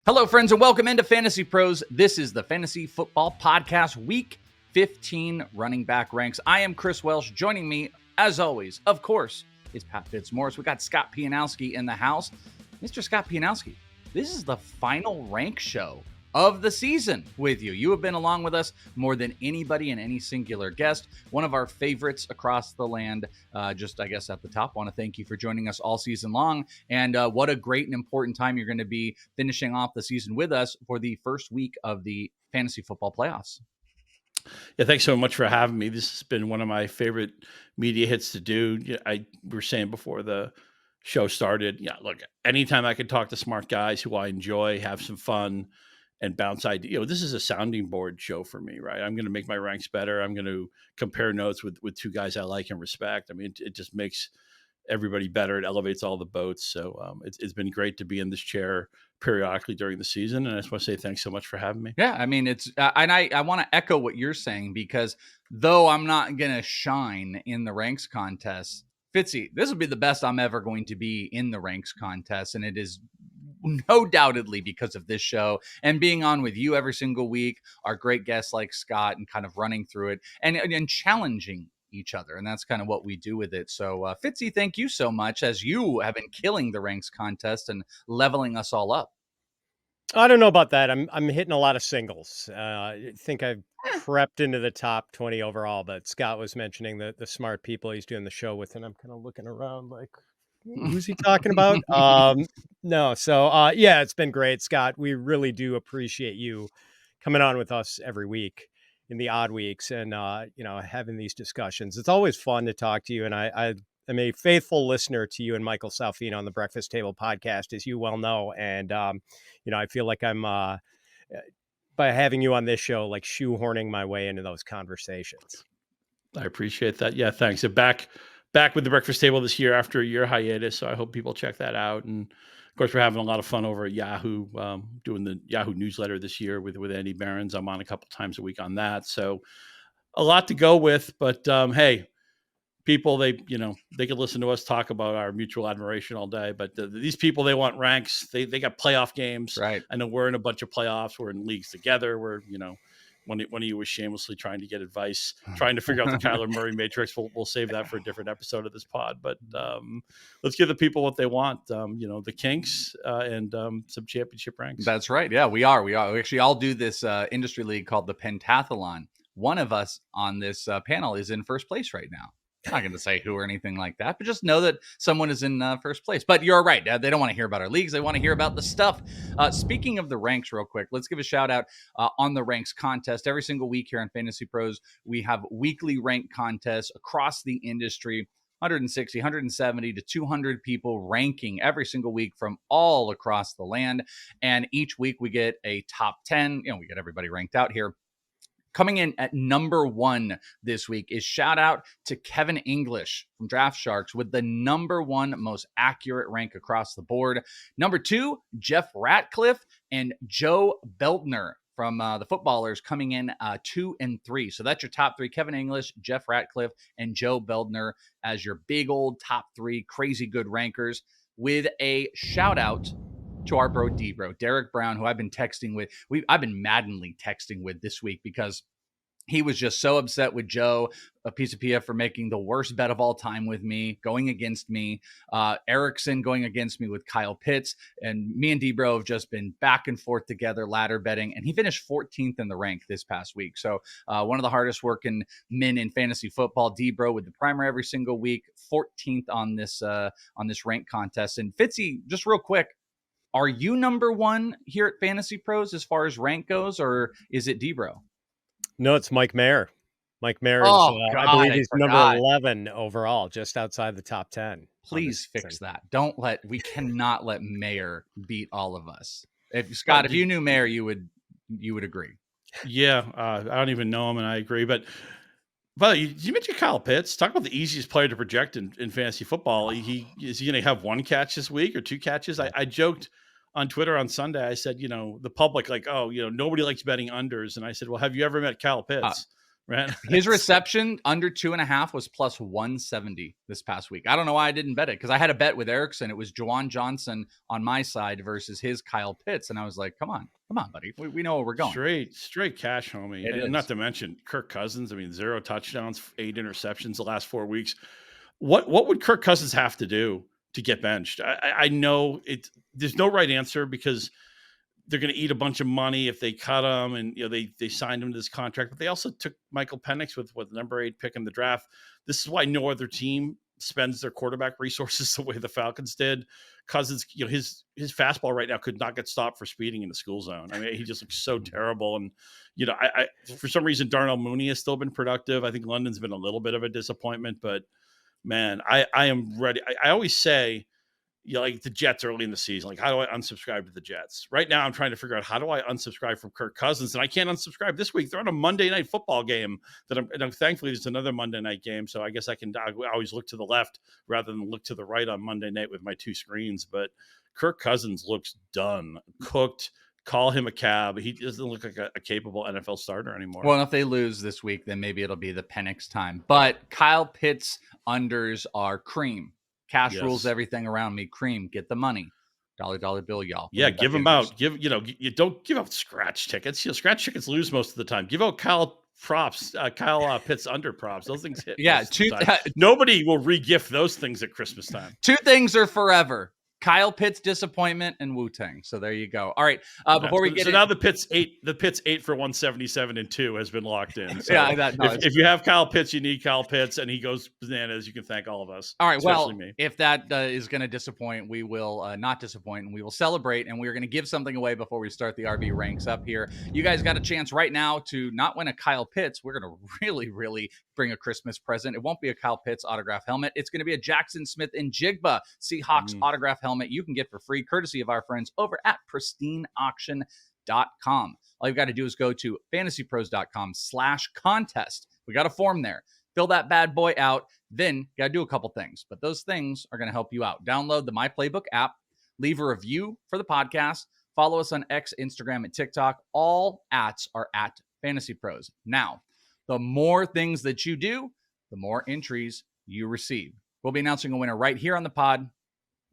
Hello, friends, and welcome into Fantasy Pros. This is the Fantasy Football Podcast, Week 15 running back ranks. I am Chris Welsh. Joining me, as always, of course, is Pat Fitzmaurice. We got Scott Pianowski in the house. Mr. Scott Pianowski, this is the final rank show of the season with you. You have been along with us more than anybody and any singular guest. One of our favorites across the land. Just, I guess, at the top, want to thank you for joining us all season long. And what a great and important time you're going to be finishing off the season with us for the first week of the fantasy football playoffs. Yeah, thanks so much for having me. This has been one of my favorite media hits to do. We were saying before the show started, look, anytime I can talk to smart guys who I enjoy, have some fun, and bounce ideas. This is a sounding board show for me, right? I'm going to make my ranks better. I'm going to compare notes with two guys I like and respect. I mean, it just makes everybody better. It elevates all the boats. So it's been great to be in this chair periodically during the season. And I just want to say thanks so much for having me. Yeah, I mean, it's and I want to echo what you're saying, because though I'm not going to shine in the ranks contest, Fitzy, this will be the best I'm ever going to be in the ranks contest. And it is no doubtedly because of this show and being on with you every single week, our great guests like Scott, and kind of running through it and challenging each other. And that's kind of what we do with it. So Fitzy, thank you so much, as you have been killing the ranks contest and leveling us all up. I don't know about that. I'm hitting a lot of singles. I think I've crept into the top 20 overall, but Scott was mentioning the smart people he's doing the show with, and I'm kind of looking around like, who's he talking about? No. So, yeah, it's been great, Scott. We really do appreciate you coming on with us every week in the odd weeks and, having these discussions. It's always fun to talk to you. And I am a faithful listener to you and Michael Salfino on the Breakfast Table podcast, as you well know. And, I feel like I'm, by having you on this show, like shoehorning my way into those conversations. I appreciate that. Yeah, thanks. So back with the Breakfast Table this year after a year hiatus. So I hope people check that out. And of course, we're having a lot of fun over at Yahoo, doing the Yahoo newsletter this year with Andy Behrens. I'm on a couple times a week on that. So a lot to go with, but hey, people, they can listen to us talk about our mutual admiration all day, but these people, they want ranks. They got playoff games. Right. I know we're in a bunch of playoffs. We're in leagues together. We're, one of you was shamelessly trying to get advice, trying to figure out the Kyler Murray matrix. We'll save that for a different episode of this pod. But let's give the people what they want. The kinks and some championship ranks. That's right. Yeah, we are. We actually all do this industry league called the Pentathlon. One of us on this panel is in first place right now. I'm not going to say who or anything like that, but just know that someone is in first place. But you're right. They don't want to hear about our leagues. They want to hear about the stuff. Speaking of the ranks real quick, let's give a shout out on the ranks contest. Every single week here on Fantasy Pros, we have weekly rank contests across the industry. 160, 170 to 200 people ranking every single week from all across the land. And each week we get a top 10. We get everybody ranked out here. Coming in at number 1 this week is shout out to Kevin English from Draft Sharks with the number 1 most accurate rank across the board. Number 2, Jeff Ratcliffe and Joe Beltner from the Footballers coming in 2 and 3. So that's your top 3: Kevin English, Jeff Ratcliffe, and Joe Beltner as your big old top 3 crazy good rankers, with a shout out to our bro D-Bro, Derek Brown, who I've been texting with. I've been maddenly texting with this week because he was just so upset with Joe, a piece of PF, for making the worst bet of all time with me, going against me. Erickson going against me with Kyle Pitts. And me and D-Bro have just been back and forth together, ladder betting. And he finished 14th in the rank this past week. So one of the hardest working men in fantasy football, D-Bro, with the primer every single week, 14th on this rank contest. And Fitzy, just real quick, are you number 1 here at Fantasy Pros as far as rank goes, or is it D-Bro? No, it's Mike Mayer. Mike Mayer is, I believe he's number 11 overall, just outside the top 10. Please fix that. We cannot let Mayer beat all of us. Scott, if you knew Mayer, you would agree. Yeah, I don't even know him, and I agree. But you mentioned Kyle Pitts. Talk about the easiest player to project in fantasy football. Is he going to have 1 catch this week or 2 catches? I joked on Twitter on Sunday. I said, the public, nobody likes betting unders. And I said, well, have you ever met Kyle Pitts? right? His reception under 2.5 was plus 170 this past week. I don't know why I didn't bet it, because I had a bet with Erickson. It was Juwan Johnson on my side versus his Kyle Pitts. And I was like, come on, buddy. We know where we're going. Straight cash, homie. And not to mention Kirk Cousins. I mean, 0 touchdowns, 8 interceptions the last 4 weeks. What would Kirk Cousins have to do to get benched? I know there's no right answer, because they're going to eat a bunch of money if they cut him, and they signed him to this contract, but they also took Michael Penix with the number 8 pick in the draft. This is why no other team spends their quarterback resources the way the Falcons did. Cousins, his fastball right now could not get stopped for speeding in the school zone. I mean, he just looks so terrible. And I for some reason Darnell Mooney has still been productive. I think London's been a little bit of a disappointment, but man, I am ready. I always say, like the Jets early in the season, like, how do I unsubscribe to the Jets? Right now, I'm trying to figure out, how do I unsubscribe from Kirk Cousins? And I can't unsubscribe this week. They're on a Monday night football game and thankfully there's another Monday night game. So I guess I always look to the left rather than look to the right on Monday night with my 2 screens. But Kirk Cousins looks done, cooked. Call him a cab. He doesn't look like a capable NFL starter anymore. Well, if they lose this week, then maybe it'll be the Penix time. But Kyle Pitts unders are cream. Cash rules everything around me. Cream, get the money. Dollar bill, y'all. Yeah, give them out. You don't give out scratch tickets. Scratch tickets lose most of the time. Give out Kyle Pitts under props. Those things hit. Yeah, nobody will re-gift those things at Christmas time. 2 things are forever: Kyle Pitts disappointment and Wu-Tang. So there you go. All right. Before we get now the Pitts 8 for 177 and 2 has been locked in. So yeah, if you have Kyle Pitts, you need Kyle Pitts, and he goes bananas. You can thank all of us. All right. Well, me. If that is going to disappoint, we will not disappoint, and we will celebrate. And we're going to give something away before we start the RB ranks up here. You guys got a chance right now to not win a Kyle Pitts. We're going to really, really bring a Christmas present. It won't be a Kyle Pitts autograph helmet. It's going to be a Jackson Smith and Jigba Seahawks autograph helmet you can get for free, courtesy of our friends over at pristineauction.com. All you've got to do is go to fantasypros.com/contest. We got a form there. Fill that bad boy out. Then you got to do a couple things, but those things are going to help you out. Download the My Playbook app, leave a review for the podcast, follow us on X, Instagram, and TikTok. All @ are at Fantasy Pros. Now, the more things that you do, the more entries you receive. We'll be announcing a winner right here on the pod.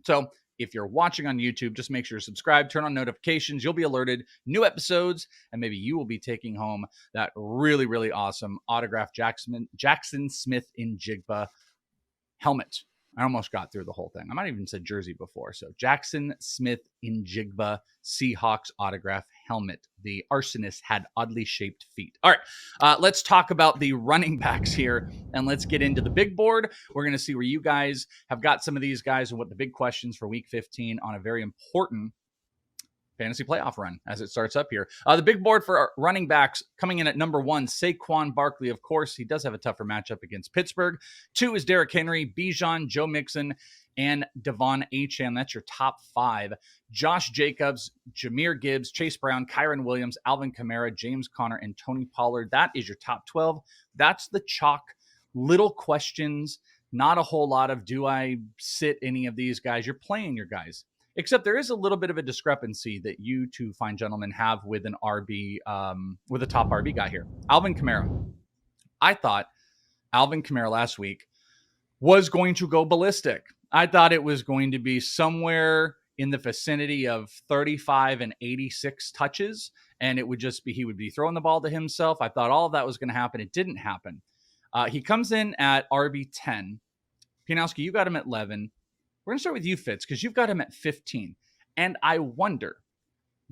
So if you're watching on YouTube, just make sure to subscribe, turn on notifications. You'll be alerted new episodes, and maybe you will be taking home that really, really awesome autographed Jackson Smith in Jigba helmet. I almost got through the whole thing. I might have even said jersey before. So Jackson Smith in Jigba Seahawks autograph helmet. The arsonist had oddly shaped feet. All right, let's talk about the running backs here, and let's get into the big board. We're going to see where you guys have got some of these guys and what the big questions for Week 15 on a very important fantasy playoff run as it starts up here. The big board for our running backs coming in at number 1, Saquon Barkley. Of course, he does have a tougher matchup against Pittsburgh. 2 is Derrick Henry, Bijan, Joe Mixon, and Devon Achane. That's your top 5. Josh Jacobs, Jahmyr Gibbs, Chase Brown, Kyron Williams, Alvin Kamara, James Conner, and Tony Pollard. That is your top 12. That's the chalk. Little questions, not a whole lot of, do I sit any of these guys? You're playing your guys. Except there is a little bit of a discrepancy that you two fine gentlemen have with an RB, with a top RB guy here. Alvin Kamara. I thought Alvin Kamara last week was going to go ballistic. I thought it was going to be somewhere in the vicinity of 35 and 86 touches, and it would just be, he would be throwing the ball to himself. I thought all of that was going to happen. It didn't happen. He comes in at RB 10. Pianowski, you got him at 11. We're going to start with you, Fitz, because you've got him at 15. And I wonder,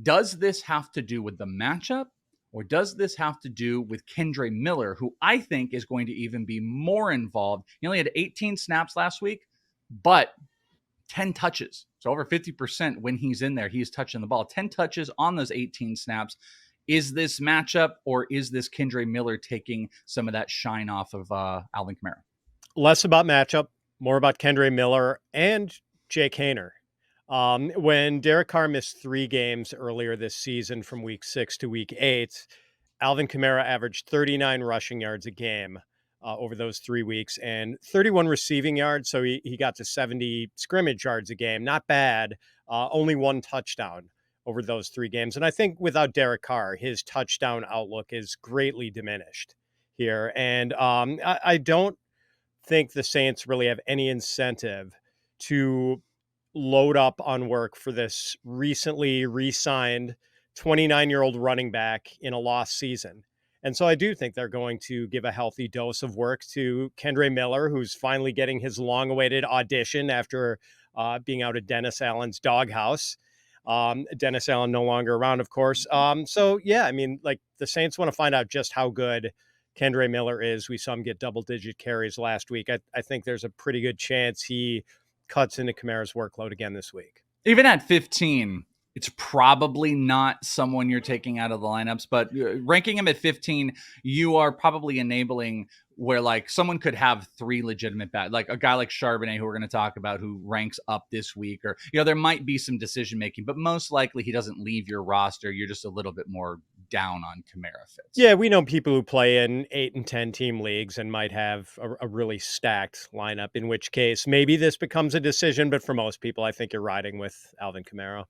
does this have to do with the matchup, or does this have to do with Kendre Miller, who I think is going to even be more involved? He only had 18 snaps last week, but 10 touches. So over 50% when he's in there, he's touching the ball. 10 touches on those 18 snaps. Is this matchup, or is this Kendre Miller taking some of that shine off of Alvin Kamara? Less about matchup, more about Kendre Miller and Jake Haener. When Derek Carr missed 3 games earlier this season from week 6 to week 8, Alvin Kamara averaged 39 rushing yards a game over those 3 weeks and 31 receiving yards. So he got to 70 scrimmage yards a game. Not bad. Only 1 touchdown over those 3 games. And I think without Derek Carr, his touchdown outlook is greatly diminished. here. And I don't think the Saints really have any incentive to load up on work for this recently re-signed 29-year-old running back in a lost season. And so I do think they're going to give a healthy dose of work to Kendre Miller, who's finally getting his long-awaited audition after being out of Dennis Allen's doghouse. Dennis Allen no longer around, of course. So, yeah, I mean, like the Saints want to find out just how good Kendre Miller is. We saw him get double-digit carries last week. I think there's a pretty good chance he cuts into Kamara's workload again this week. Even at 15, it's probably not someone you're taking out of the lineups, but ranking him at 15, you are probably enabling where like someone could have 3 legitimate bats, like a guy like Charbonnet, who we're going to talk about, who ranks up this week, or, there might be some decision making, but most likely he doesn't leave your roster. You're just a little bit more down on Kamara Fitz. Yeah, we know people who play in 8 and 10 team leagues and might have a really stacked lineup, in which case maybe this becomes a decision, but for most people, I think you're riding with Alvin Kamara.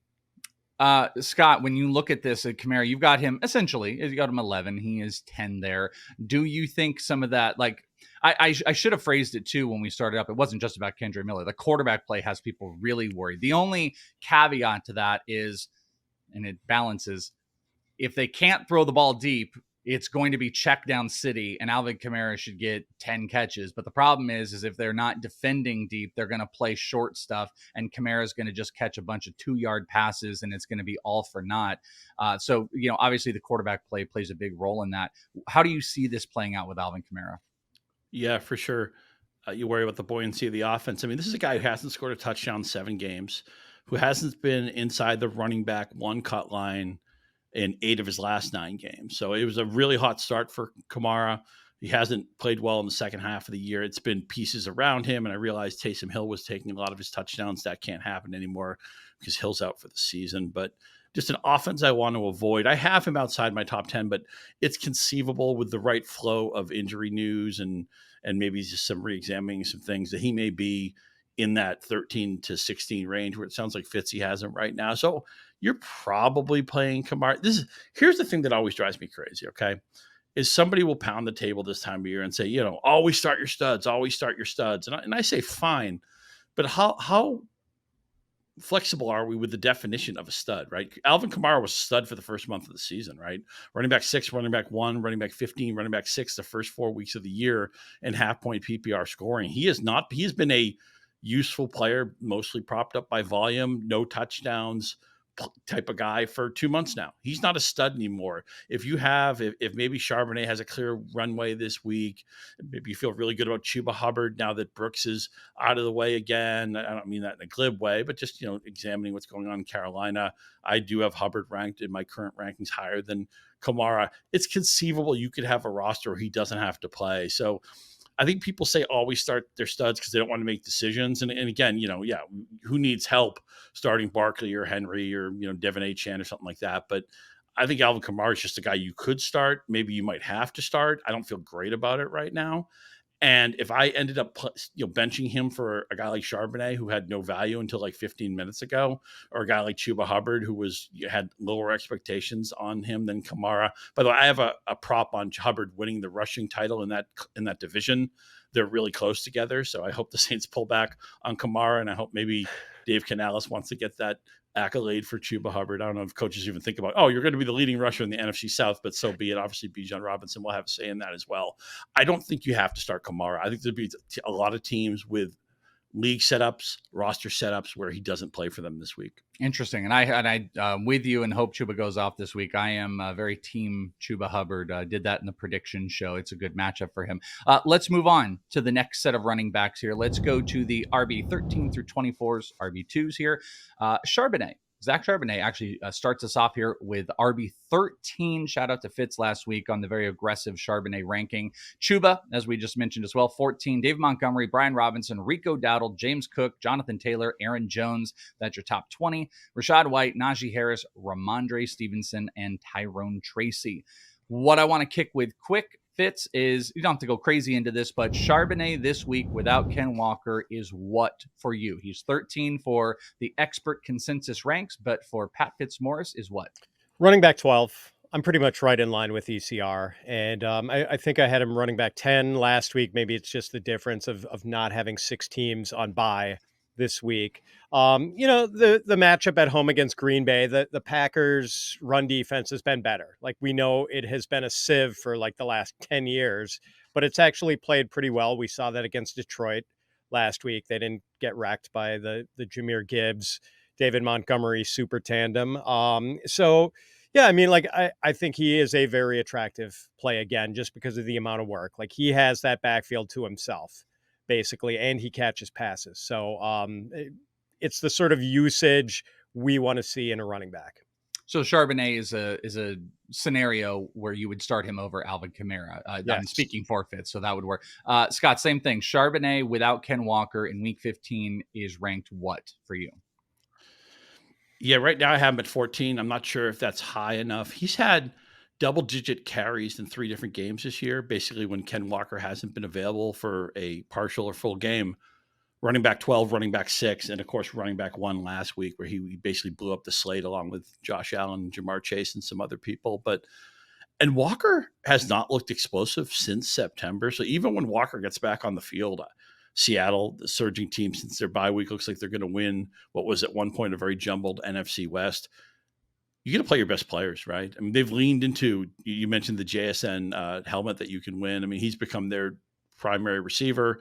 Scott, when you look at this at Kamara, you've got him essentially, you got him 11. He is 10 there. Do you think some of that, like, I should have phrased it too when we started up. It wasn't just about Kendre Miller. The quarterback play has people really worried. The only caveat to that is, and it balances, if they can't throw the ball deep, it's going to be check down city, and Alvin Kamara should get 10 catches. But the problem is if they're not defending deep, they're going to play short stuff, and Kamara is going to just catch a bunch of 2-yard passes, and it's going to be all for naught. So, obviously the quarterback play plays a big role in that. How do you see this playing out with Alvin Kamara? Yeah, for sure. You worry about the buoyancy of the offense. I mean, this is a guy who hasn't scored a touchdown in 7 games, who hasn't been inside the running back 1 cut line in 8 of his last 9 games. So it was a really hot start for Kamara. He hasn't played well in the second half of the year. It's been pieces around him. And I realized Taysom Hill was taking a lot of his touchdowns. That can't happen anymore because Hill's out for the season. But just an offense I want to avoid. I have him outside my top 10, but it's conceivable with the right flow of injury news and maybe just some re-examining some things that he may be in that 13 to 16 range where it sounds like Fitzy has him right now. So you're probably playing Kamara. Here's the thing that always drives me crazy, okay, is somebody will pound the table this time of year and say, always start your studs, always start your studs. And I say, fine, but how flexible are we with the definition of a stud, right? Alvin Kamara was a stud for the first month of the season, right? Running back 6, running back 1, running back 15, running back 6 the first 4 weeks of the year, and half-point PPR scoring. He has been a useful player, mostly propped up by volume, no touchdowns type of guy for 2 months now. He's not a stud anymore. If maybe Charbonnet has a clear runway this week, maybe you feel really good about Chuba Hubbard now that Brooks is out of the way again. I don't mean that in a glib way, but just, examining what's going on in Carolina. I do have Hubbard ranked in my current rankings higher than Kamara. It's conceivable you could have a roster where he doesn't have to play. So I think people say always start their studs because they don't want to make decisions. And again, who needs help starting Barkley or Henry or, Devin Achane or something like that. But I think Alvin Kamara is just a guy you could start. Maybe you might have to start. I don't feel great about it right now. And if I ended up benching him for a guy like Charbonnet, who had no value until like 15 minutes ago, or a guy like Chuba Hubbard, who had lower expectations on him than Kamara. By the way, I have a prop on Hubbard winning the rushing title in that division. They're really close together. So I hope the Saints pull back on Kamara, and I hope maybe Dave Canales wants to get that accolade for Chuba Hubbard. I don't know if coaches even think about, you're going to be the leading rusher in the NFC South, but so be it. Obviously, Bijan Robinson will have a say in that as well. I don't think you have to start Kamara. I think there'd be a lot of teams with league setups, roster setups where he doesn't play for them this week. Interesting. And I with you and hope Chuba goes off this week. I am very team Chuba Hubbard. Did that in the prediction show. It's a good matchup for him. Let's move on to the next set of running backs here. Let's go to the RB 13 through 24s, RB2s here. Charbonnet. Zach Charbonnet actually starts us off here with RB 13. Shout out to Fitz last week on the very aggressive Charbonnet ranking. Chuba, as we just mentioned as well, 14. Dave Montgomery, Brian Robinson, Rico Dowdle, James Cook, Jonathan Taylor, Aaron Jones. That's your top 20. Rashad White, Najee Harris, Rhamondre Stevenson, and Tyrone Tracy. What I want to kick with quick, Fitz, is you don't have to go crazy into this, but Charbonnet this week without Ken Walker is what for you? He's 13 for the expert consensus ranks, but for Pat Fitzmaurice is what? Running back 12. I'm pretty much right in line with ECR. And I think I had him running back 10 last week. Maybe it's just the difference of not having 6 teams on bye this week. The matchup at home against Green Bay, the Packers' run defense has been better. Like, we know it has been a sieve for like the last 10 years, but it's actually played pretty well. We saw that against Detroit last week. They didn't get wrecked by the Jahmyr Gibbs, David Montgomery super tandem. Yeah, I mean, like, I think he is a very attractive play again, just because of the amount of work. Like, he has that backfield to himself, basically, and he catches passes. So it's the sort of usage we want to see in a running back. So Charbonnet is a scenario where you would start him over Alvin Kamara. Yes. I'm speaking forfeit, so that would work. Scott, same thing. Charbonnet without Ken Walker in week 15 is ranked what for you? Yeah, right now I have him at 14. I'm not sure if that's high enough. He's had double-digit carries in 3 different games this year, basically when Ken Walker hasn't been available for a partial or full game. Running back 12, running back 6, and of course running back 1 last week, where he basically blew up the slate along with Josh Allen, Jamar Chase, and some other people. And Walker has not looked explosive since September. So even when Walker gets back on the field, Seattle, the surging team since their bye week, looks like they're going to win what was at one point a very jumbled NFC West. You got to play your best players, right? I mean, they've leaned into, you mentioned the JSN helmet that you can win. I mean, he's become their primary receiver.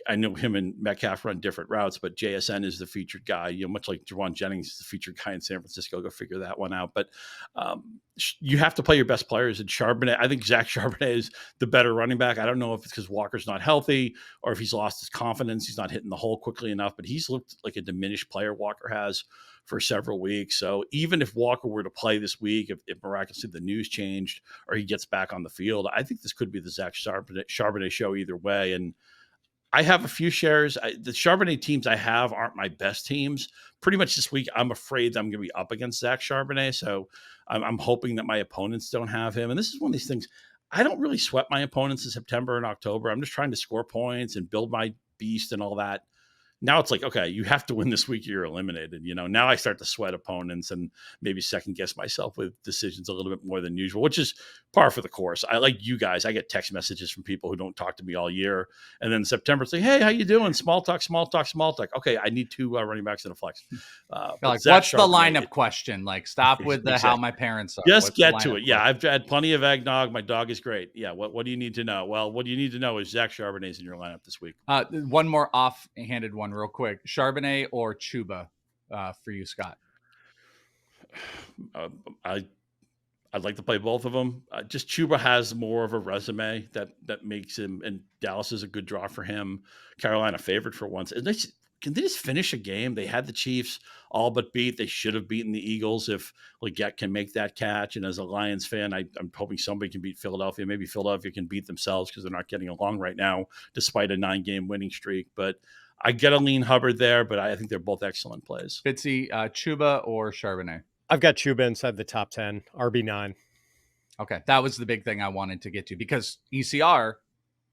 I know him and Metcalf run different routes, but JSN is the featured guy, much like Jawan Jennings is the featured guy in San Francisco. Go figure that one out. But you have to play your best players. And Charbonnet, I think Zach Charbonnet is the better running back. I don't know if it's because Walker's not healthy or if he's lost his confidence. He's not hitting the hole quickly enough, but he's looked like a diminished player Walker has for several weeks. So even if Walker were to play this week, if miraculously the news changed or he gets back on the field, I think this could be the Zach Charbonnet show either way. And I have a few shares. The Charbonnet teams I have aren't my best teams. Pretty much this week, I'm afraid that I'm going to be up against Zach Charbonnet. So I'm hoping that my opponents don't have him. And this is one of these things. I don't really sweat my opponents in September and October. I'm just trying to score points and build my beast and all that. Now it's like, okay, you have to win this week, you're eliminated. Now I start to sweat opponents and maybe second guess myself with decisions a little bit more than usual, which is par for the course. I like you guys. I get text messages from people who don't talk to me all year. And then in September, it's like, hey, how you doing? Small talk. Okay, I need 2 running backs and a flex. What's the lineup question? Like, stop with the exactly. How my parents are. Just get to it. Yeah, I've had plenty of eggnog. My dog is great. Yeah, what do you need to know? Well, what you need to know is Zach Charbonnet's in your lineup this week. One more offhanded one real quick. Charbonnet or Chuba for you, Scott? I'd like to play both of them. Just Chuba has more of a resume that makes him, and Dallas is a good draw for him. Carolina favored for once. And can they just finish a game? They had the Chiefs all but beat. They should have beaten the Eagles if Leggett can make that catch. And as a Lions fan, I'm hoping somebody can beat Philadelphia. Maybe Philadelphia can beat themselves because they're not getting along right now, despite a 9-game winning streak. But I get a lean Hubbard there, but I think they're both excellent plays. Fitzy, Chuba or Charbonnet? I've got Chuba inside the top 10, RB9. Okay, that was the big thing I wanted to get to because ECR,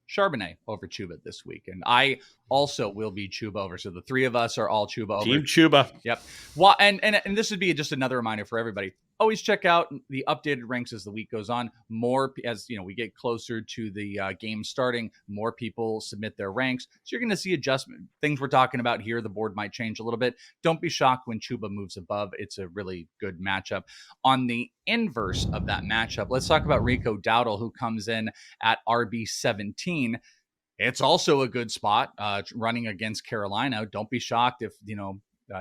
Charbonnet over Chuba this week. And I also will be Chuba over. So the 3 of us are all Chuba over. Team Chuba. Yep. Well, and this would be just another reminder for everybody. Always check out the updated ranks as the week goes on. More as we get closer to the game starting, more people submit their ranks. So you're going to see adjustment. Things we're talking about here, the board might change a little bit. Don't be shocked when Chuba moves above. It's a really good matchup. On the inverse of that matchup, let's talk about Rico Dowdle, who comes in at RB17. It's also a good spot running against Carolina. Don't be shocked if,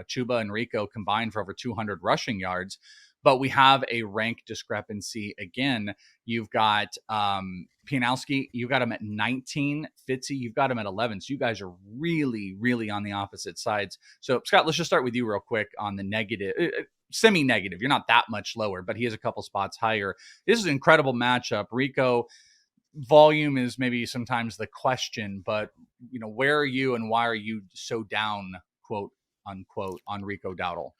Chuba and Rico combine for over 200 rushing yards. But we have a rank discrepancy again. You've got Pianowski, you've got him at 19. Fitzy, you've got him at 11. So you guys are really, really on the opposite sides. So, Scott, let's just start with you real quick on the negative, semi-negative. You're not that much lower, but he is a couple spots higher. This is an incredible matchup. Rico, volume is maybe sometimes the question, but, where are you and why are you so down, quote, unquote, on Rico Dowdle?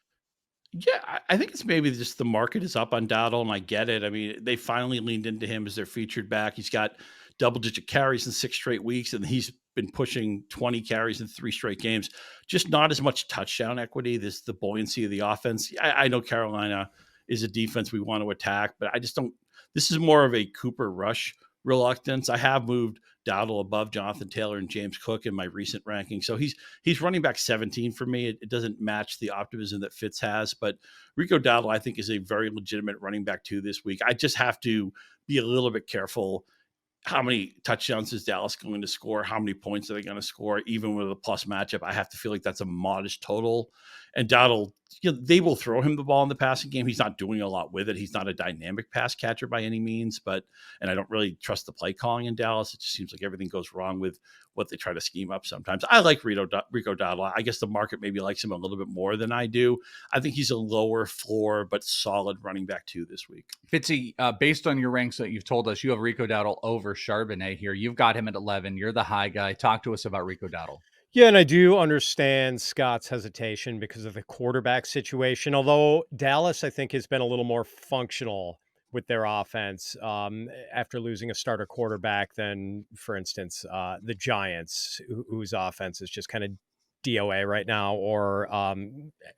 Yeah, I think it's maybe just the market is up on Dowdle, and I get it. I mean, they finally leaned into him as their featured back. He's got double-digit carries in 6 straight weeks, and he's been pushing 20 carries in 3 straight games. Just not as much touchdown equity. This the buoyancy of the offense. I know Carolina is a defense we want to attack, but I just don't. This is more of a Cooper Rush reluctance. I have moved Dowdle above Jonathan Taylor and James Cook in my recent ranking. So he's running back 17 for me. It doesn't match the optimism that Fitz has, but Rico Dowdle, I think, is a very legitimate running back 2 this week. I just have to be a little bit careful. How many touchdowns is Dallas going to score? How many points are they going to score? Even with a plus matchup, I have to feel like that's a modest total. And Dowdle, they will throw him the ball in the passing game. He's not doing a lot with it. He's not a dynamic pass catcher by any means, and I don't really trust the play calling in Dallas. It just seems like everything goes wrong with what they try to scheme up sometimes. I like Rico Dowdle. I guess the market maybe likes him a little bit more than I do. I think he's a lower floor but solid running back 2 this week. Fitzy, based on your ranks that you've told us, you have Rico Dowdle over Charbonnet here. You've got him at 11. You're the high guy. Talk to us about Rico Dowdle. Yeah, and I do understand Scott's hesitation because of the quarterback situation. Although Dallas, I think, has been a little more functional with their offense after losing a starter quarterback than, for instance, the Giants, whose offense is just kind of DOA right now, or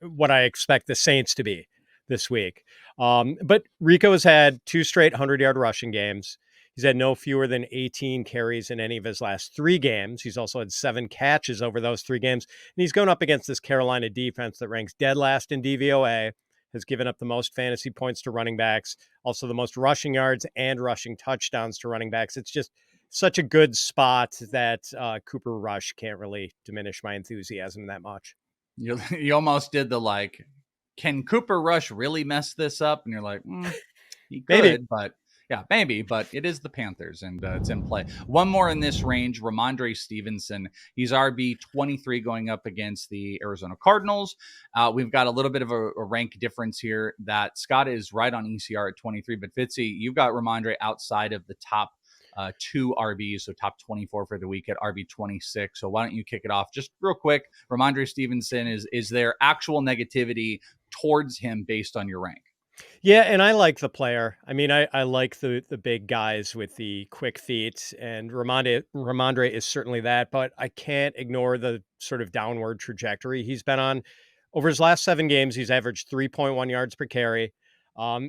what I expect the Saints to be this week. But Rico has had 2 straight 100-yard rushing games. He's had no fewer than 18 carries in any of his last 3 games. He's also had 7 catches over those 3 games. And he's going up against this Carolina defense that ranks dead last in DVOA, has given up the most fantasy points to running backs, also the most rushing yards and rushing touchdowns to running backs. It's just such a good spot that Cooper Rush can't really diminish my enthusiasm that much. You almost did the can Cooper Rush really mess this up? And you're like, he could, maybe. But yeah, maybe, but it is the Panthers, and it's in play. One more in this range, Rhamondre Stevenson. He's RB 23 going up against the Arizona Cardinals. We've got a little bit of a rank difference here that Scott is right on ECR at 23, but Fitzy, you've got Rhamondre outside of the top 2 RBs, so top 24 for the week at RB 26. So why don't you kick it off just real quick? Rhamondre Stevenson, is there actual negativity towards him based on your rank? Yeah, and I like the player. I mean, I like the big guys with the quick feet, and Rhamondre is certainly that, but I can't ignore the sort of downward trajectory he's been on. Over his last 7 games, he's averaged 3.1 yards per carry.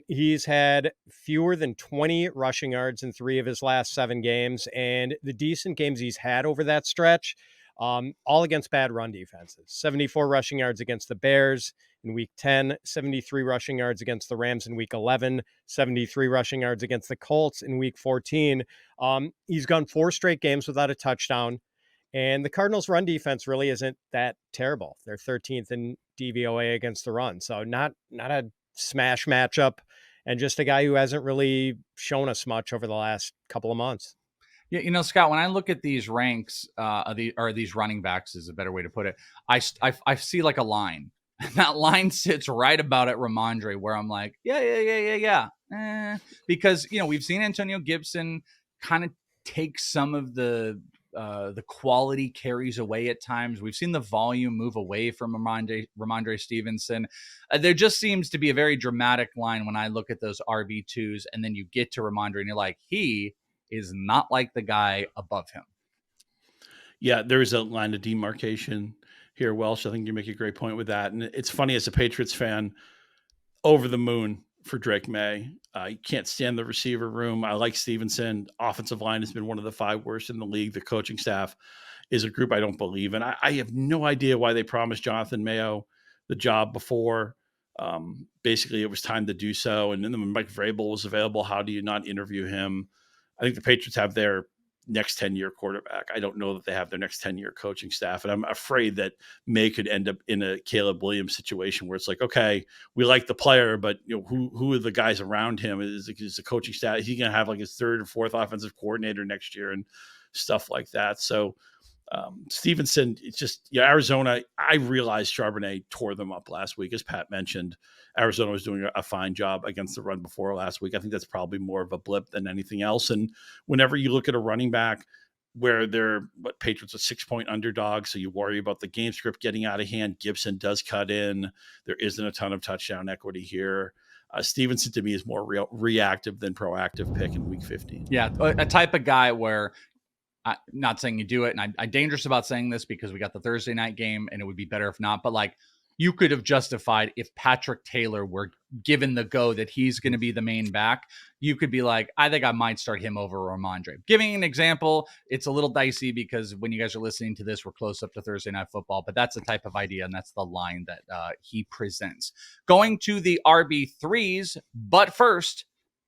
He's had fewer than 20 rushing yards in 3 of his last 7 games, and the decent games he's had over that stretch, all against bad run defenses. 74 rushing yards against the Bears in week 10, 73 rushing yards against the Rams in week 11, 73 rushing yards against the Colts in week 14. He's gone 4 straight games without a touchdown, and the Cardinals' run defense really isn't that terrible. They're 13th in DVOA against the run, so not a smash matchup, and just a guy who hasn't really shown us much over the last couple of months. Yeah, Scott, when I look at these ranks, these running backs is a better way to put it. I see like a line. And that line sits right about at Rhamondre, where I'm like, yeah. Because, we've seen Antonio Gibson kind of take some of the quality carries away at times. We've seen the volume move away from Rhamondre Stevenson. There just seems to be a very dramatic line when I look at those RB2s, and then you get to Rhamondre and you're like, he is not like the guy above him. Yeah, there is a line of demarcation here, Welsh. I think you make a great point with that. And it's funny, as a Patriots fan, over the moon for Drake May. You can't stand the receiver room. I like Stevenson. Offensive line has been one of the 5 worst in the league. The coaching staff is a group I don't believe in. I have no idea why they promised Jonathan Mayo the job before. Basically, it was time to do so. And then when Mike Vrabel was available, how do you not interview him? I think the Patriots have their next 10-year quarterback. I don't know that they have their next 10-year coaching staff. And I'm afraid that May could end up in a Caleb Williams situation where it's like, okay, we like the player, but who are the guys around him? Is the coaching staff? Is he going to have like his 3rd or 4th offensive coordinator next year and stuff like that? So Stevenson, it's just, Arizona, I realized Charbonnet tore them up last week. As Pat mentioned, Arizona was doing a fine job against the run before last week. I think that's probably more of a blip than anything else. And whenever you look at a running back where Patriots are 6-point underdogs, so you worry about the game script getting out of hand, Gibson does cut in. There isn't a ton of touchdown equity here. Stevenson, to me, is more reactive than proactive pick in week 15. Yeah, a type of guy where, I'm not saying you do it, and I'm dangerous about saying this because we got the Thursday night game, and it would be better if not. But like, you could have justified if Patrick Taylor were given the go that he's going to be the main back. You could be like, I think I might start him over Rhamondre. Giving an example, it's a little dicey because when you guys are listening to this, we're close up to Thursday Night Football, but that's the type of idea, and that's the line that he presents. Going to the RB3s, but first,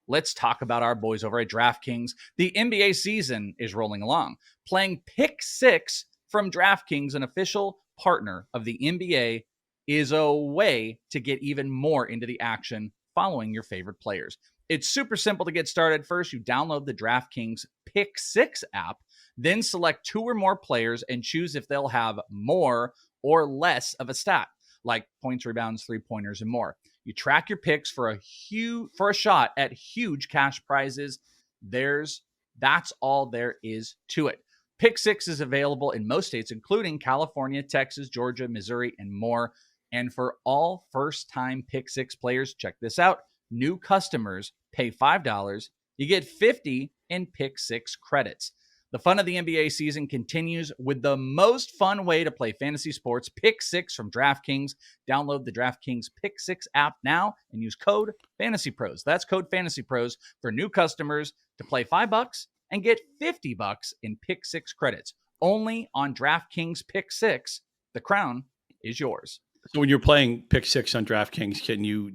let's talk about our boys over at DraftKings. The NBA season is rolling along. Playing Pick 6 from DraftKings, an official partner of the NBA, is a way to get even more into the action following your favorite players. It's super simple to get started. First, you download the DraftKings Pick 6 app, then select 2 or more players and choose if they'll have more or less of a stat, like points, rebounds, 3-pointers, and more. You track your picks for a shot at huge cash prizes. That's all there is to it. Pick 6 is available in most states, including California, Texas, Georgia, Missouri, and more. And for all first-time Pick 6 players, check this out. New customers pay $5. You get 50 in Pick 6 credits. The fun of the NBA season continues with the most fun way to play fantasy sports, Pick 6 from DraftKings. Download the DraftKings Pick 6 app now and use code FantasyPros. That's code FantasyPros for new customers to play $5 and get $50 in Pick 6 credits. Only on DraftKings Pick 6. The crown is yours. So when you're playing Pick 6 on DraftKings, can you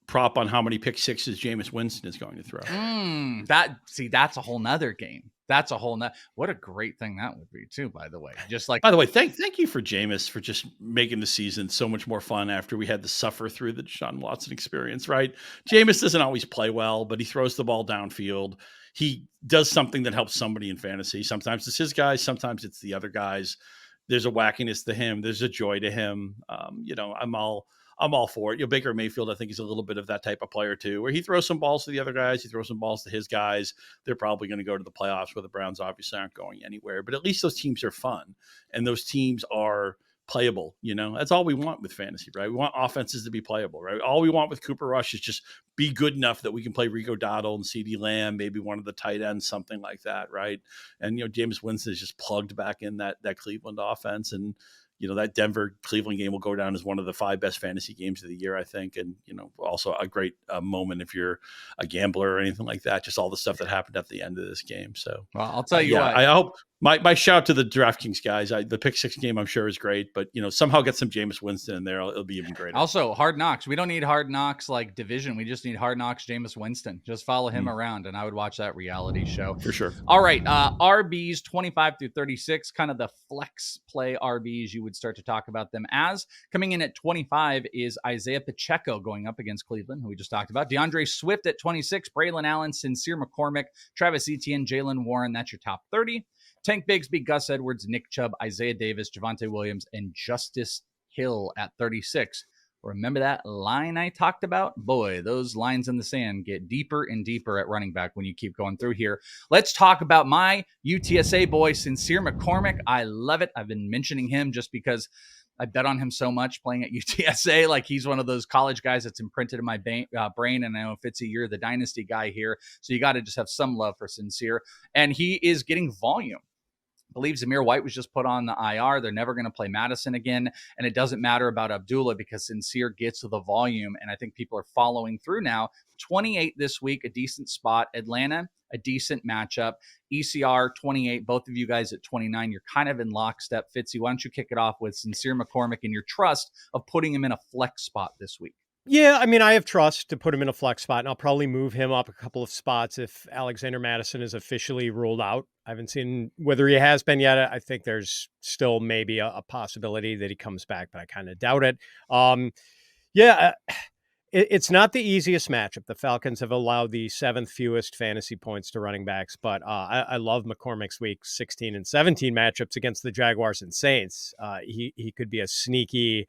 prop on how many Pick 6s Jameis Winston is going to throw? That's a whole nother game. That's a whole nother. What a great thing that would be too, by the way. Just like, by the way, thank you for Jameis for just making the season so much more fun after we had to suffer through the Deshaun Watson experience, right? Jameis doesn't always play well, but he throws the ball downfield. He does something that helps somebody in fantasy. Sometimes it's his guys, sometimes it's the other guys. There's a wackiness to him. There's a joy to him. I'm all for it. Baker Mayfield, I think, is a little bit of that type of player too, where he throws some balls to the other guys. He throws some balls to his guys. They're probably going to go to the playoffs, where the Browns obviously aren't going anywhere. But at least those teams are fun, and those teams are playable. That's all we want with fantasy, right? We want offenses to be playable, right? All we want with Cooper Rush is just be good enough that we can play Rico Dowdle and CeeDee Lamb, maybe one of the tight ends, something like that, right? And Jameis Winston is just plugged back in that Cleveland offense, and that Denver-Cleveland game will go down as one of the 5 best fantasy games of the year, I think. And, also a great moment if you're a gambler or anything like that, just all the stuff that happened at the end of this game. So, well, I'll tell you what. I hope my shout to the DraftKings guys, the Pick 6 game, I'm sure is great, but, somehow get some Jameis Winston in there. It'll be even greater. Also, Hard Knocks. We don't need Hard Knocks like division. We just need Hard Knocks Jameis Winston. Just follow him around, and I would watch that reality show. For sure. All right. RBs 25 through 36, kind of the flex play RBs you would start to talk about them as. Coming in at 25 is Isaiah Pacheco going up against Cleveland, who we just talked about. DeAndre Swift at 26, Braylon Allen, Sincere McCormick, Travis Etienne, Jalen Warren. That's your top 30. Tank Bigsby, Gus Edwards, Nick Chubb, Isaiah Davis, Javonte Williams, and Justice Hill at 36. Remember that line I talked about? Boy, those lines in the sand get deeper and deeper at running back when you keep going through here. Let's talk about my UTSA boy, Sincere McCormick. I love it. I've been mentioning him just because I bet on him so much playing at UTSA. Like, he's one of those college guys that's imprinted in my brain. And I know, Fitzy, you're the dynasty guy here, so you got to just have some love for Sincere. And he is getting volume. I believe Zamir White was just put on the IR. They're never going to play Madison again. And it doesn't matter about Abdullah because Sincere gets the volume. And I think people are following through now. 28 this week, a decent spot. Atlanta, a decent matchup. ECR, 28. Both of you guys at 29. You're kind of in lockstep. Fitzy, why don't you kick it off with Sincere McCormick and your trust of putting him in a flex spot this week? Yeah, I mean, I have trust to put him in a flex spot, and I'll probably move him up a couple of spots if Alexander Madison is officially ruled out. I haven't seen whether he has been yet. I think there's still maybe a possibility that he comes back, but I kind of doubt it. It's not the easiest matchup. The Falcons have allowed the 7th fewest fantasy points to running backs, but I love McCormick's week 16 and 17 matchups against the Jaguars and Saints. He could be a sneaky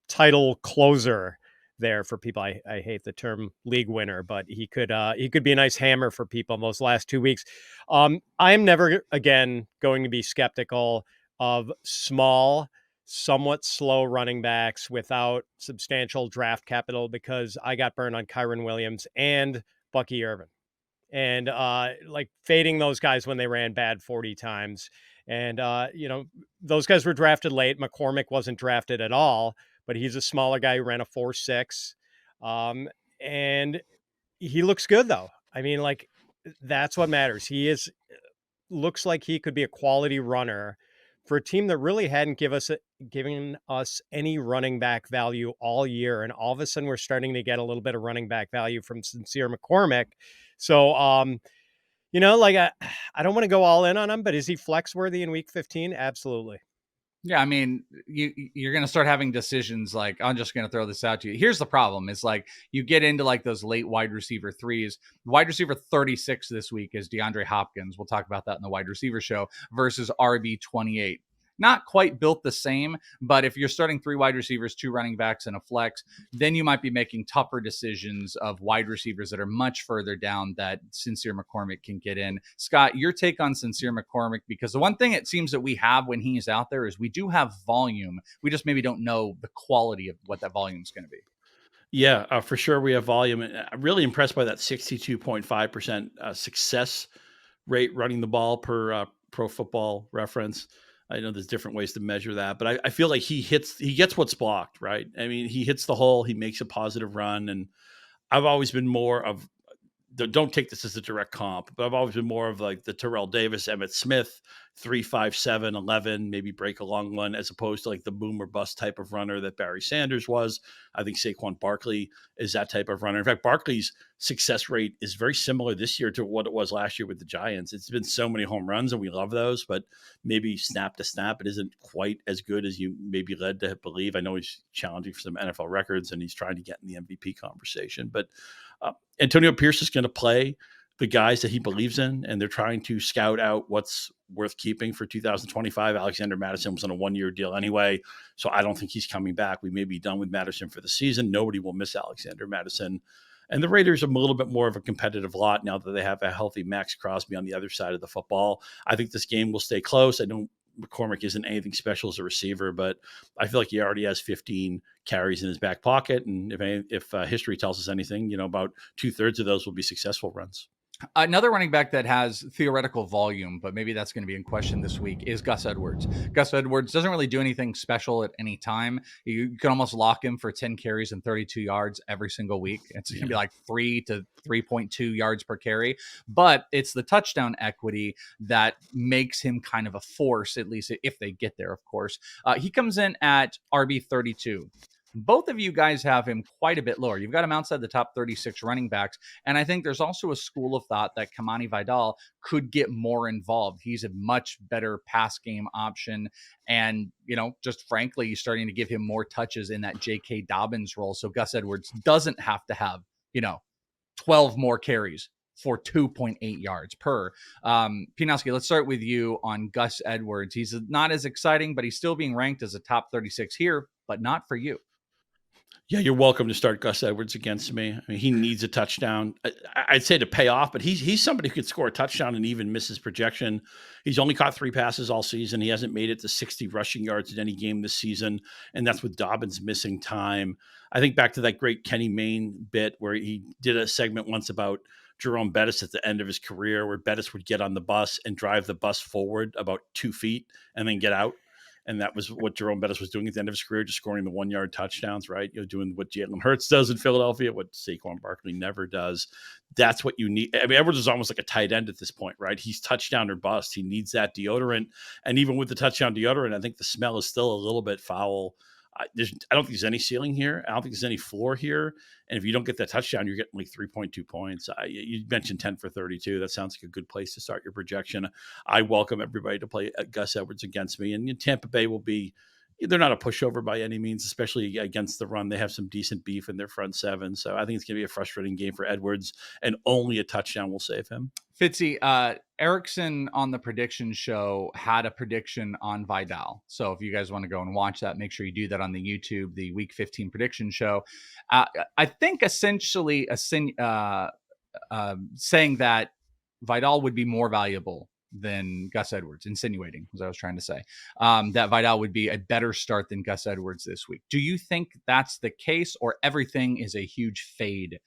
title closer there for people. I hate the term league winner, but he could be a nice hammer for people in those last 2 weeks. I am never again going to be skeptical of small, somewhat slow running backs without substantial draft capital, because I got burned on Kyron Williams and Bucky Irvin, and like fading those guys when they ran bad 40 times. And, those guys were drafted late. McCormick wasn't drafted at all, but he's a smaller guy who ran a 4.6. And he looks good, though. I mean, like, that's what matters. Looks like he could be a quality runner for a team that really hadn't given us any running back value all year. And all of a sudden we're starting to get a little bit of running back value from Sincere McCormick. So, I don't want to go all in on him, but is he flex worthy in week 15? Absolutely. Yeah, I mean, you're going to start having decisions like, I'm just going to throw this out to you. Here's the problem. It's like you get into like those late wide receiver threes. Wide receiver 36 this week is DeAndre Hopkins. We'll talk about that in the wide receiver show versus RB 28. Not quite built the same, but if you're starting 3 wide receivers, 2 running backs, and a flex, then you might be making tougher decisions of wide receivers that are much further down that Sincere McCormick can get in. Scott, your take on Sincere McCormick, because the one thing it seems that we have when he's out there is we do have volume. We just maybe don't know the quality of what that volume is going to be. Yeah, for sure we have volume. I'm really impressed by that 62.5% success rate running the ball per Pro Football Reference. I know there's different ways to measure that, but I feel like he gets what's blocked, right? I mean, he hits the hole, he makes a positive run. And I've always been more of, don't take this as a direct comp, but I've always been more of like the Terrell Davis, Emmitt Smith, 3, 5, 7, 11, maybe break a long one, as opposed to like the boom or bust type of runner that Barry Sanders was. I think Saquon Barkley is that type of runner. In fact, Barkley's success rate is very similar this year to what it was last year with the Giants. It's been so many home runs and we love those, but maybe snap to snap, it isn't quite as good as you may be led to believe. I know he's challenging for some NFL records and he's trying to get in the MVP conversation, but Antonio Pierce is going to play the guys that he believes in, and they're trying to scout out what's worth keeping for 2025. Alexander Mattison was on a 1-year deal anyway, so I don't think he's coming back. We may be done with Mattison for the season. Nobody will miss Alexander Mattison. And the Raiders are a little bit more of a competitive lot now that they have a healthy Max Crosby on the other side of the football. I think this game will stay close. I don't McCormick isn't anything special as a receiver, but I feel like he already has 15 carries in his back pocket. And if history tells us anything, about 2/3 of those will be successful runs. Another running back that has theoretical volume, but maybe that's going to be in question this week, is Gus Edwards. Gus Edwards doesn't really do anything special at any time. You can almost lock him for 10 carries and 32 yards every single week. It's going to be like 3 to 3.2 yards per carry, but it's the touchdown equity that makes him kind of a force, at least if they get there, of course. He comes in at RB 32. Both of you guys have him quite a bit lower. You've got him outside the top 36 running backs. And I think there's also a school of thought that Kamani Vidal could get more involved. He's a much better pass game option. And, just frankly, you're starting to give him more touches in that J.K. Dobbins role. So Gus Edwards doesn't have to have, 12 more carries for 2.8 yards per. Pianowski, let's start with you on Gus Edwards. He's not as exciting, but he's still being ranked as a top 36 here, but not for you. Yeah, you're welcome to start Gus Edwards against me. I mean, he needs a touchdown. I'd say to pay off, but he's somebody who could score a touchdown and even miss his projection. He's only caught 3 passes all season. He hasn't made it to 60 rushing yards in any game this season, and that's with Dobbins missing time. I think back to that great Kenny Mayne bit where he did a segment once about Jerome Bettis at the end of his career, where Bettis would get on the bus and drive the bus forward about 2 feet and then get out. And that was what Jerome Bettis was doing at the end of his career, just scoring the 1-yard touchdowns, right? Doing what Jalen Hurts does in Philadelphia, what Saquon Barkley never does. That's what you need. I mean, Edwards is almost like a tight end at this point, right? He's touchdown or bust. He needs that deodorant. And even with the touchdown deodorant, I think the smell is still a little bit foul. I don't think there's any ceiling here. I don't think there's any floor here. And if you don't get that touchdown, you're getting like 3.2 points. You mentioned 10 for 32. That sounds like a good place to start your projection. I welcome everybody to play Gus Edwards against me. And Tampa Bay will be, they're not a pushover by any means, especially against the run. They have some decent beef in their front seven. So I think it's going to be a frustrating game for Edwards, and only a touchdown will save him. Fitzy, Erickson on the prediction show had a prediction on Vidal. So if you guys want to go and watch that, make sure you do that on the YouTube, the Week 15 prediction show. I think essentially saying that Vidal would be more valuable than Gus Edwards, insinuating, as I was trying to say, that Vidal would be a better start than Gus Edwards this week. Do you think that's the case, or everything is a huge fade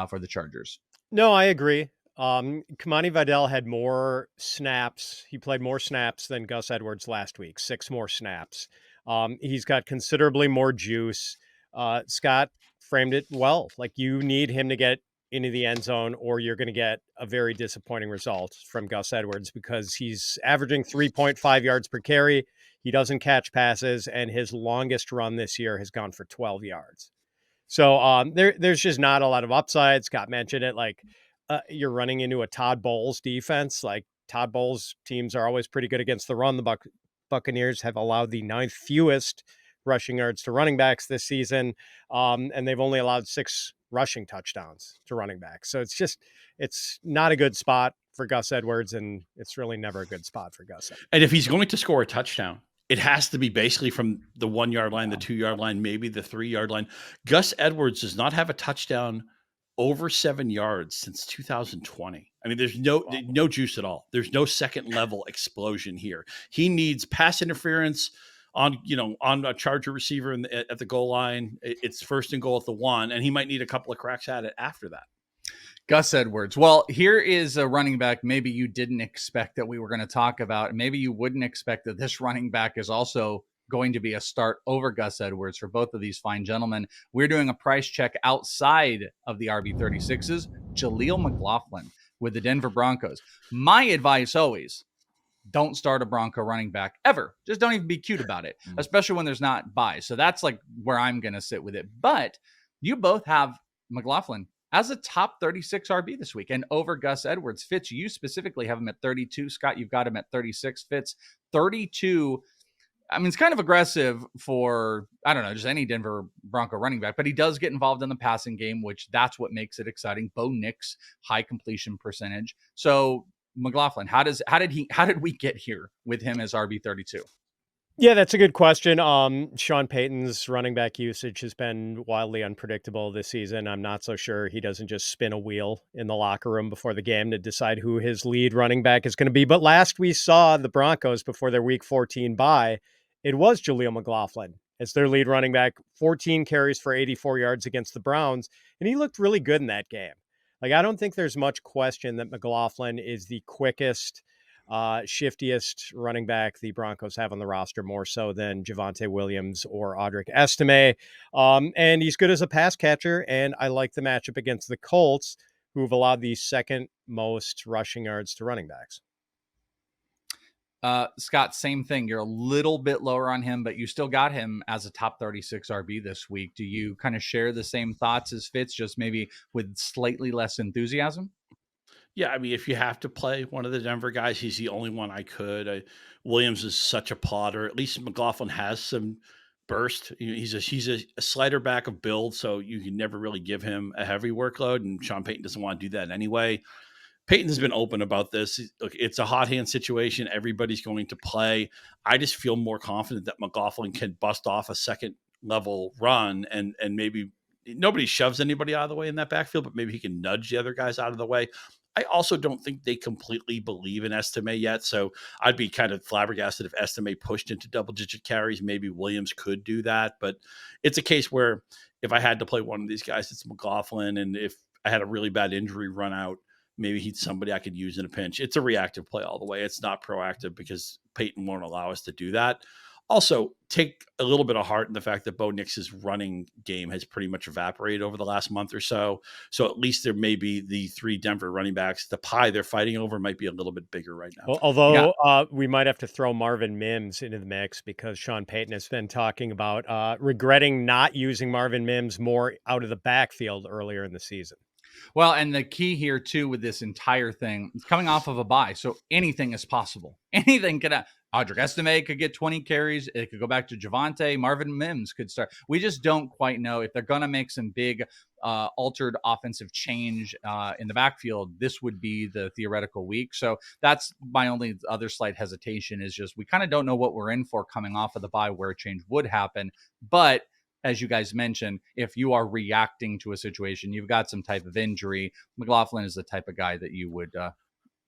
for the Chargers? No, I agree. Kamani Vidal had more snaps. He played more snaps than Gus Edwards last week, 6 more snaps. He's got considerably more juice. Scott framed it well. Like, you need him to get into the end zone or you're going to get a very disappointing result from Gus Edwards, because he's averaging 3.5 yards per carry. He doesn't catch passes, and his longest run this year has gone for 12 yards. So there's just not a lot of upside. Scott mentioned it. Like, you're running into a Todd Bowles defense. Like, Todd Bowles teams are always pretty good against the run. The Buccaneers have allowed the 9th fewest rushing yards to running backs this season. And they've only allowed 6 rushing touchdowns to running backs. So it's not a good spot for Gus Edwards, and it's really never a good spot for Gus Edwards. And if he's going to score a touchdown, it has to be basically from the 1 yard line, the 2 yard line, maybe the 3 yard line. Gus Edwards does not have a touchdown over 7 yards since 2020. I mean, there's no juice at all. There's no second level explosion here. He needs pass interference on a Charger receiver at the goal line. It's first and goal at the 1, and he might need a couple of cracks at it after that. Gus Edwards. Well, here is a running back maybe you didn't expect that we were going to talk about. Maybe you wouldn't expect that this running back is also going to be a start over Gus Edwards for both of these fine gentlemen. We're doing a price check outside of the RB36s. Jaleel McLaughlin with the Denver Broncos. My advice always, don't start a Bronco running back ever. Just don't even be cute about it, especially when there's not buys. So that's like where I'm going to sit with it. But you both have McLaughlin as a top 36 RB this week and over Gus Edwards. Fitz, you specifically have him at 32. Scott, you've got him at 36. Fitz, 32. I mean, it's kind of aggressive for, I don't know, just any Denver Bronco running back, but he does get involved in the passing game, which that's what makes it exciting. Bo Nix, high completion percentage. So McLaughlin, how did we get here with him as RB32? Yeah, that's a good question. Sean Payton's running back usage has been wildly unpredictable this season. I'm not so sure he doesn't just spin a wheel in the locker room before the game to decide who his lead running back is going to be. But last we saw the Broncos before their Week 14 bye, it was Jaleel McLaughlin as their lead running back, 14 carries for 84 yards against the Browns, and he looked really good in that game. Like, I don't think there's much question that McLaughlin is the quickest, shiftiest running back the Broncos have on the roster, more so than Javonte Williams or Audric Estime. And he's good as a pass catcher, and I like the matchup against the Colts, who've allowed the second most rushing yards to running backs. Scott, same thing. You're a little bit lower on him, but you still got him as a top 36 RB this week. Do you kind of share the same thoughts as Fitz, just maybe with slightly less enthusiasm? Yeah, I mean, if you have to play one of the Denver guys, he's the only one I could. Williams is such a plotter. At least McLaughlin has some burst. He's a slider back of build, so you can never really give him a heavy workload, and Sean Payton doesn't want to do that anyway. Payton has been open about this. Look, it's a hot hand situation. Everybody's going to play. I just feel more confident that McLaughlin can bust off a second level run and maybe nobody shoves anybody out of the way in that backfield, but maybe he can nudge the other guys out of the way. I also don't think they completely believe in Estime yet. So I'd be kind of flabbergasted if Estime pushed into double-digit carries. Maybe Williams could do that. But it's a case where if I had to play one of these guys, it's McLaughlin. And if I had a really bad injury run out, maybe he's somebody I could use in a pinch. It's a reactive play all the way. It's not proactive because Payton won't allow us to do that. Also, take a little bit of heart in the fact that Bo Nix's running game has pretty much evaporated over the last month or so. So at least there may be the 3 Denver running backs. The pie they're fighting over might be a little bit bigger right now. Well, although we might have to throw Marvin Mims into the mix because Sean Payton has been talking about regretting not using Marvin Mims more out of the backfield earlier in the season. Well, and the key here, too, with this entire thing, it's coming off of a bye, so anything is possible. Anything could happen. Audric Estime could get 20 carries. It could go back to Javonte. Marvin Mims could start. We just don't quite know if they're going to make some big altered offensive change in the backfield. This would be the theoretical week. So that's my only other slight hesitation is just we kind of don't know what we're in for coming off of the bye where a change would happen. But as you guys mentioned, if you are reacting to a situation, you've got some type of injury, McLaughlin is the type of guy that you would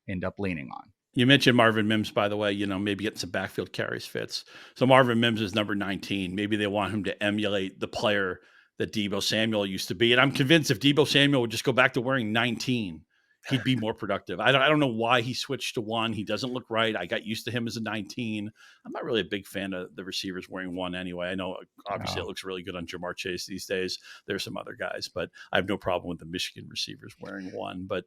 end up leaning on. You mentioned Marvin Mims, by the way, maybe get some backfield carries Fitz. So Marvin Mims is number 19. Maybe they want him to emulate the player that Deebo Samuel used to be. And I'm convinced if Deebo Samuel would just go back to wearing 19, he'd be more productive. I don't know why he switched to 1. He doesn't look right. I got used to him as a 19. I'm not really a big fan of the receivers wearing 1 anyway. I know obviously it looks really good on Jamar Chase these days. There's some other guys, but I have no problem with the Michigan receivers wearing 1. But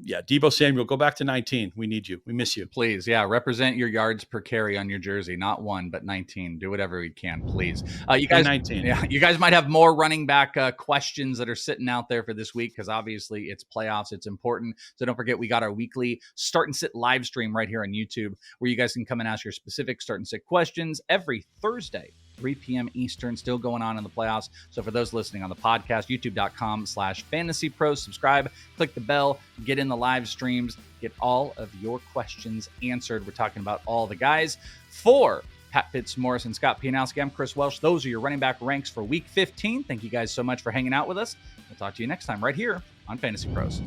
yeah, Deebo Samuel, go back to 19. We need you. We miss you. Please, yeah, represent your yards per carry on your jersey. Not 1, but 19. Do whatever we can, please. You guys, 19. Yeah, you guys might have more running back questions that are sitting out there for this week because obviously it's playoffs. It's important. So don't forget, we got our weekly Start and Sit live stream right here on YouTube where you guys can come and ask your specific Start and Sit questions every Thursday. 3 p.m. Eastern, still going on in the playoffs. So for those listening on the podcast, youtube.com/FantasyPros, subscribe, click the bell, get in the live streams, get all of your questions answered. We're talking about all the guys. For Pat Fitzmaurice and Scott Pianowski, I'm Chris Welsh. Those are your running back ranks for week 15. Thank you guys so much for hanging out with us. We'll talk to you next time right here on Fantasy Pros.